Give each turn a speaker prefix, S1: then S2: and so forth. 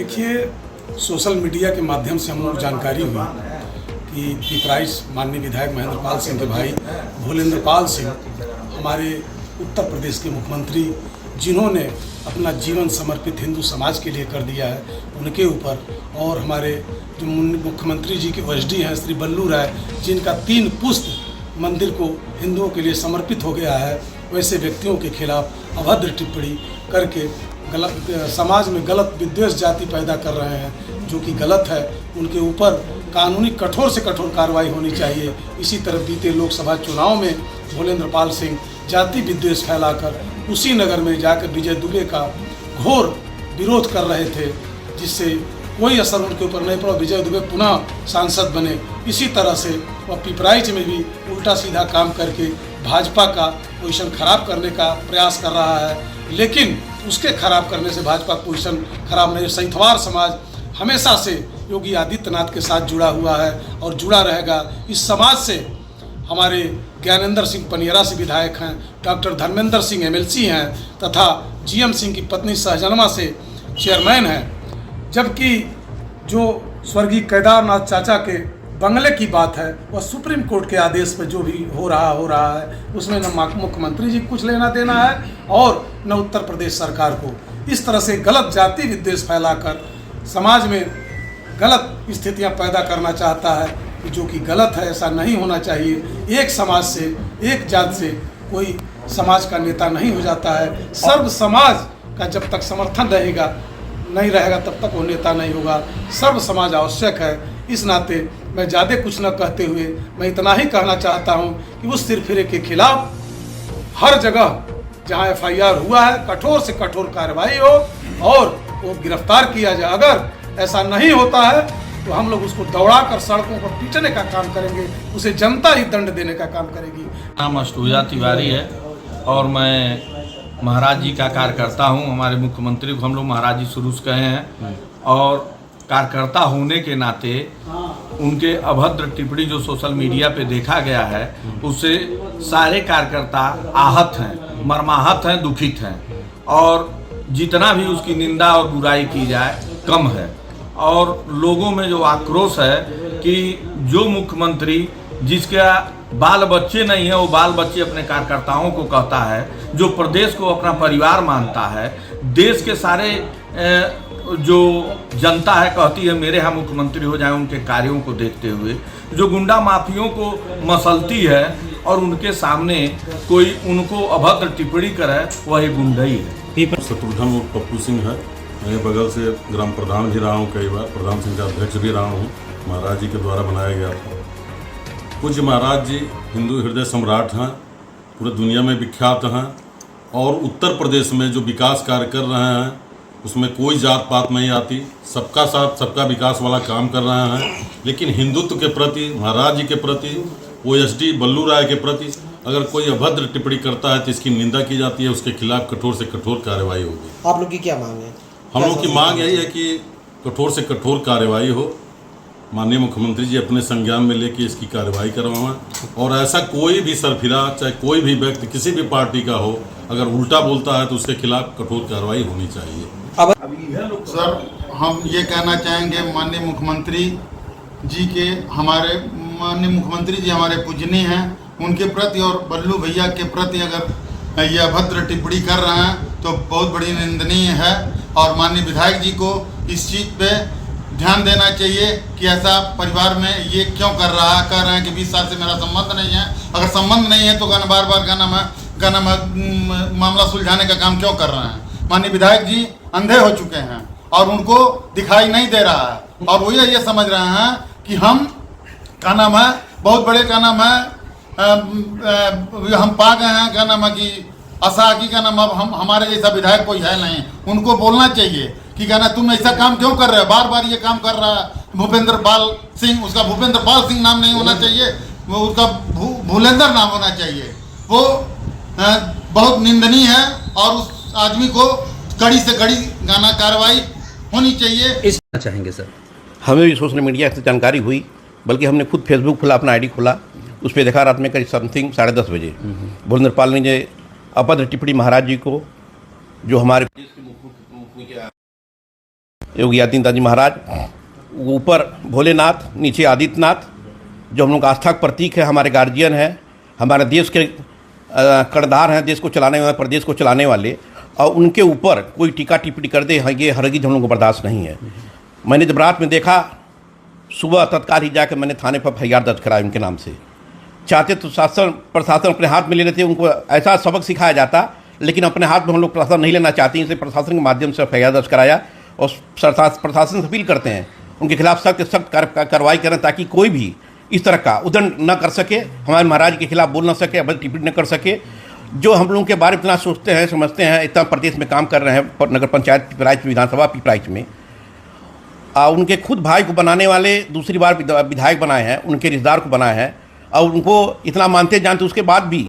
S1: देखिए, social media के माध्यम से हम लोग जानकारी हुई कि पिपराइच माननीय विधायक महेंद्र पाल सिंह के भाई भूलेंद्र पाल सिंह हमारे उत्तर प्रदेश के मुख्यमंत्री, जिन्होंने अपना जीवन समर्पित हिंदू समाज के लिए कर दिया है, उनके ऊपर, और हमारे जो मुख्यमंत्री जी के ओएसडी हैं श्री बल्लू राय, जिनका 3 पुस्त मंदिर को हिंदुओं के लिए समर्पित हो गया है, वैसे व्यक्तियों के खिलाफ अभद्र टिप्पणी करके समाज में गलत विद्वेष जाति पैदा कर रहे हैं, जो कि गलत है। उनके ऊपर कानूनी कठोर से कठोर कार्रवाई होनी चाहिए। इसी तरह बीते लोकसभा चुनाव में भूलेंद्र पाल सिंह जाति विद्वेष फैलाकर उसी नगर में जाकर विजय दुबे का घोर विरोध कर रहे थे, जिससे कोई असर उनके ऊपर नहीं पड़ा। विजय दुबे पुनः सांसद बने। इसी तरह से वह पिपराइच में भी उल्टा सीधा काम करके भाजपा का पोजीशन खराब करने का प्रयास कर रहा है, लेकिन उसके खराब करने से भाजपा पोजीशन खराब नहीं। सैंथवार समाज हमेशा से योगी आदित्यनाथ के साथ जुड़ा हुआ है और जुड़ा रहेगा। इस समाज से हमारे ज्ञानेंद्र सिंह पनियरा से विधायक हैं, डॉक्टर धर्मेंद्र सिंह एमएलसी हैं, तथा जीएम सिंह की पत्नी सहजनमा से चेयरमैन हैं। जबकि जो स्वर्गीय केदारनाथ चाचा के बंगले की बात है, वह सुप्रीम कोर्ट के आदेश पर जो भी हो रहा है, उसमें न मुख्यमंत्री जी कुछ लेना देना है और न उत्तर प्रदेश सरकार को। इस तरह से गलत जाति विद्वेष फैलाकर समाज में गलत स्थितियां पैदा करना चाहता है, जो कि गलत है। ऐसा नहीं होना चाहिए। एक समाज से, एक जात से कोई समाज का नेता नहीं हो जाता है। सर्व समाज का जब तक समर्थन नहीं रहेगा तब तक वो नेता नहीं होगा। सर्व समाज आवश्यक है। इस नाते मैं ज़्यादा कुछ न कहते हुए मैं इतना ही कहना चाहता हूँ कि उस सिरफिरे के खिलाफ हर जगह जहाँ FIR हुआ है, कठोर से कठोर कार्रवाई हो और वो गिरफ्तार किया जाए। अगर ऐसा नहीं होता है तो हम लोग उसको दौड़ाकर सड़कों पर पीटने का काम करेंगे, उसे जनता ही दंड देने का काम करेगी।
S2: नाम अष्टभुजा तिवारी है और मैं महाराज जी का कार्यकर्ता हूँ। हमारे मुख्यमंत्री को हम लोग महाराज जी शुरू से कहे हैं, और कार्यकर्ता होने के नाते उनके अभद्र टिप्पणी जो सोशल मीडिया पे देखा गया है, उससे सारे कार्यकर्ता आहत हैं, मर्माहत हैं, दुखित हैं, और जितना भी उसकी निंदा और बुराई की जाए कम है। और लोगों में जो आक्रोश है कि जो मुख्यमंत्री जिसका बाल बच्चे नहीं है, वो बाल बच्चे अपने कार्यकर्ताओं को कहता है, जो प्रदेश को अपना परिवार मानता है, देश के सारे जो जनता है कहती है मेरे यहाँ मुख्यमंत्री हो जाए, उनके कार्यों को देखते हुए जो गुंडा माफियों को मसलती है और उनके सामने कोई उनको अभद्र टिप्पणी करे, वही गुंडई है।
S3: शत्रुघ्न उर्फ पप्पू सिंह है। मैं बगल से ग्राम प्रधान भी रहा हूँ, कई बार प्रधान सिंह का अध्यक्ष भी रहा हूँ। महाराज जी के द्वारा बनाया गया था। पूज्य महाराज जी हिंदू हृदय सम्राट हैं, पूरे दुनिया में विख्यात हैं, और उत्तर प्रदेश में जो विकास कार्य कर रहे हैं उसमें कोई जात पात नहीं आती, सबका साथ सबका विकास वाला काम कर रहे हैं। लेकिन हिंदुत्व के प्रति, महाराज जी के प्रति, ओएसडी बल्लू राय के प्रति अगर कोई अभद्र टिप्पणी करता है तो इसकी निंदा की जाती है, उसके खिलाफ कठोर से कठोर कार्रवाई होगी।
S4: आप लोग की क्या मांग है?
S3: हम लोग की मांग यही है कि कठोर से कठोर कार्रवाई हो। माननीय मुख्यमंत्री जी अपने संज्ञान में लेके इसकी कार्रवाई करवाएं, और ऐसा कोई भी सरफिरा, चाहे कोई भी व्यक्ति किसी भी पार्टी का हो, अगर उल्टा बोलता है तो उसके खिलाफ कठोर कार्रवाई होनी चाहिए।
S5: सर, हम ये कहना चाहेंगे माननीय मुख्यमंत्री जी के, हमारे माननीय मुख्यमंत्री जी हमारे पूजनीय हैं, उनके प्रति और बल्लू भैया के प्रति अगर ये अभद्र टिप्पणी कर रहे हैं तो बहुत बड़ी निंदनीय है। और माननीय विधायक जी को इस चीज़ पे ध्यान देना चाहिए कि ऐसा परिवार में ये क्यों कर रहे हैं कि 20 साल से मेरा संबंध नहीं है। अगर संबंध नहीं है तो बार बार कहना मामला सुलझाने का काम क्यों कर रहे हैं। माननीय विधायक जी अंधे हो चुके हैं और उनको दिखाई नहीं दे रहा है, और वो ये समझ रहे हैं कि हम बहुत बड़े हम पा गए हैं कि असाकी अब हमारे जैसा विधायक कोई है नहीं। उनको बोलना चाहिए कि तुम ऐसा काम क्यों कर रहे हो, बार बार ये काम कर रहा है भूपेंद्र पाल सिंह। उसका भूपेंद्र पाल सिंह नाम नहीं होना चाहिए, वो उसका भूलेंद्र नाम होना चाहिए। वो बहुत निंदनीय है और उस आदमी को कड़ी से कड़ी कार्रवाई होनी चाहिए।
S6: इस चाहेंगे सर,
S7: हमें भी सोशल मीडिया से जानकारी हुई, बल्कि हमने खुद फेसबुक खुला, अपना आईडी खोला, उस पर देखा रात में करीब समथिंग 10:30 बजे भूलेंद्र पाल ने जो अभद्र टिप्पणी महाराज जी को, जो हमारे योगी आदित्यनाथ जी महाराज, ऊपर भोलेनाथ, नीचे आदित्यनाथ, जो हम लोग का आस्था का प्रतीक है, हमारे गार्जियन हैं, हमारे देश के कर्णधार हैं, देश को चलाने वाले, प्रदेश को चलाने वाले, और उनके ऊपर कोई टीका टिप्पणी कर दे, ये हरगिज हम लोग को बर्दाश्त नहीं है। मैंने जब रात में देखा, सुबह तत्काल ही जाकर मैंने थाने पर FIR दर्ज कराया उनके नाम से। चाहते तो प्रशासन अपने हाथ में ले लेते, उनको ऐसा सबक सिखाया जाता, लेकिन अपने हाथ में हम लोग प्रशासन नहीं लेना चाहते, इसलिए प्रशासन के माध्यम से FIR दर्ज कराया। और प्रशासन से अपील करते हैं उनके खिलाफ सख्त सख्त कार्रवाई करें, ताकि कोई भी इस तरह का उदंड न कर सके, हमारे महाराज के खिलाफ बोल न सके, अभद्र टिप्पणी न कर सके। जो हम लोगों के बारे में इतना सोचते हैं, समझते हैं, इतना प्रदेश में काम कर रहे हैं, नगर पंचायत पिपराइच, विधानसभा पिपराइच में, उनके खुद भाई को बनाने वाले दूसरी बार विधायक बनाए हैं, उनके रिश्तेदार को बनाए हैं, और उनको इतना मानते जानते उसके बाद भी